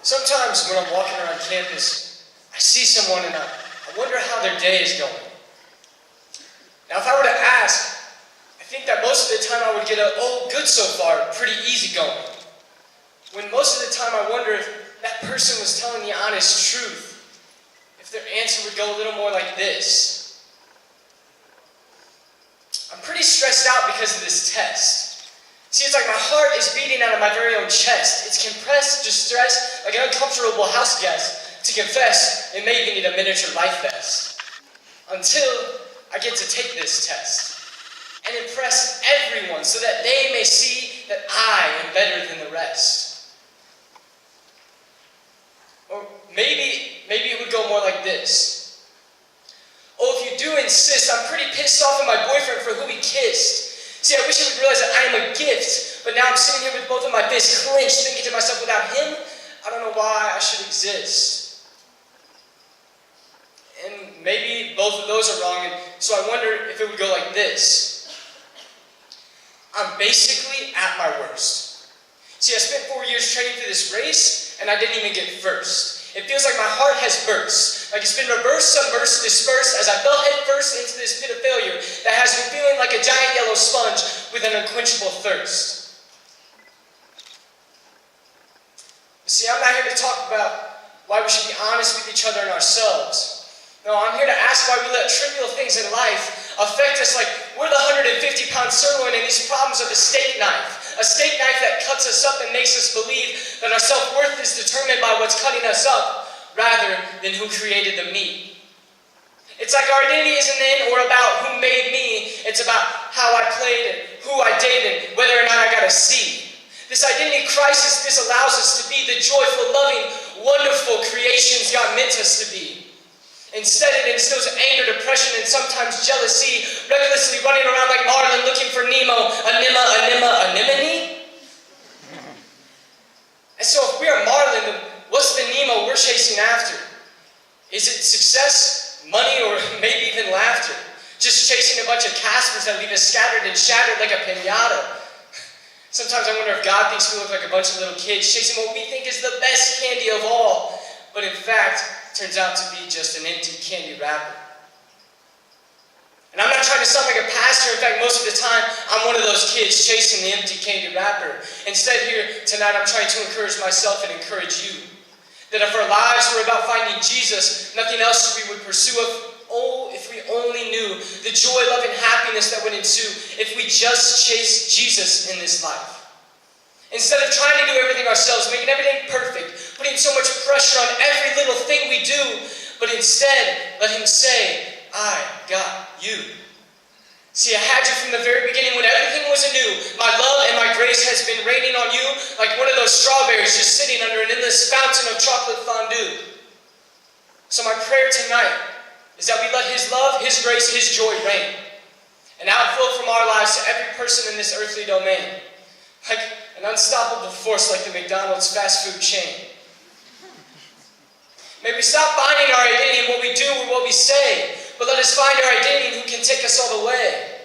Sometimes when I'm walking around campus, I see someone and I wonder how their day is going. Now, if I were to ask, I think that most of the time I would get a, "Oh, good so far," pretty easy going. When most of the time I wonder if that person was telling the honest truth, if their answer would go a little more like this. I'm pretty stressed out because of this test. See, it's like my heart is beating out of my very own chest. It's compressed, distressed, like an uncomfortable house guest. To confess, it may even need a miniature life vest. Until I get to take this test and impress everyone so that they may see that I am better than the rest. Or maybe it would go more like this. "Oh, if you do insist, I'm pretty pissed off at my boyfriend for who he kissed. See, I wish he would realize that I am a gift, but now I'm sitting here with both of my fists clenched, thinking to myself, without him, I don't know why I should exist." And maybe both of those are wrong, and so I wonder if it would go like this. "I'm basically at my worst. See, I spent 4 years training for this race, and I didn't even get first. It feels like my heart has burst, like it's been reversed, submersed, dispersed, as I fell head first into this pit of failure that has me feeling like a giant yellow sponge with an unquenchable thirst." See, I'm not here to talk about why we should be honest with each other and ourselves. No, I'm here to ask why we let trivial things in life affect us like we're the 150-pound sirloin and these problems are the steak knife. A steak knife that cuts us up and makes us believe that our self-worth is determined by what's cutting us up, rather than who created the meat. It's like our identity isn't in or about who made me. It's about how I played and who I dated, whether or not I got a C. This identity crisis disallows us to be the joyful, loving, wonderful creations God meant us to be. Instead, it instills anger, depression, and sometimes jealousy, recklessly running around like Marlin looking for Nemo, anemone? And so if we are Marlin, then what's the Nemo we're chasing after? Is it success, money, or maybe even laughter? Just chasing a bunch of Caspers that leave us scattered and shattered like a piñata. Sometimes I wonder if God thinks we look like a bunch of little kids chasing what we think is the best candy of all, but in fact, turns out to be just an empty candy wrapper. And I'm not trying to sound like a pastor. In fact, most of the time, I'm one of those kids chasing the empty candy wrapper. Instead, here tonight, I'm trying to encourage myself and encourage you. That if our lives were about finding Jesus, nothing else we would pursue. If we only knew the joy, love, and happiness that would ensue if we just chased Jesus in this life. Instead of trying to do everything ourselves, making everything perfect, putting so much pressure on every little thing we do, but instead, let him say, "I got you." See, I had you from the very beginning when everything was anew. My love and my grace has been raining on you like one of those strawberries just sitting under an endless fountain of chocolate fondue. So my prayer tonight is that we let his love, his grace, his joy reign and outflow from our lives to every person in this earthly domain. Like an unstoppable force like the McDonald's fast food chain. May we stop finding our identity in what we do or what we say, but let us find our identity in who can take us all the way.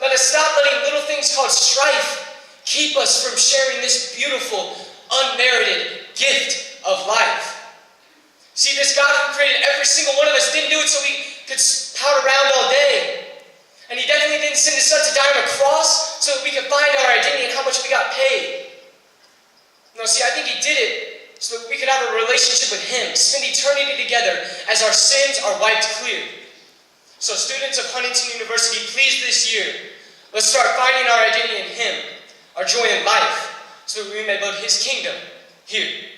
Let us stop letting little things called strife keep us from sharing this beautiful, unmerited gift of life. See, this God who created every single one of us didn't do it so we could pout around all day. And he definitely didn't send his son to die on a cross so that we could find our identity and how much we got paid. No, see, I think he did it so that we could have a relationship with him, spend eternity together as our sins are wiped clear. So students of Huntington University, please this year, let's start finding our identity in him, our joy in life, so that we may build his kingdom here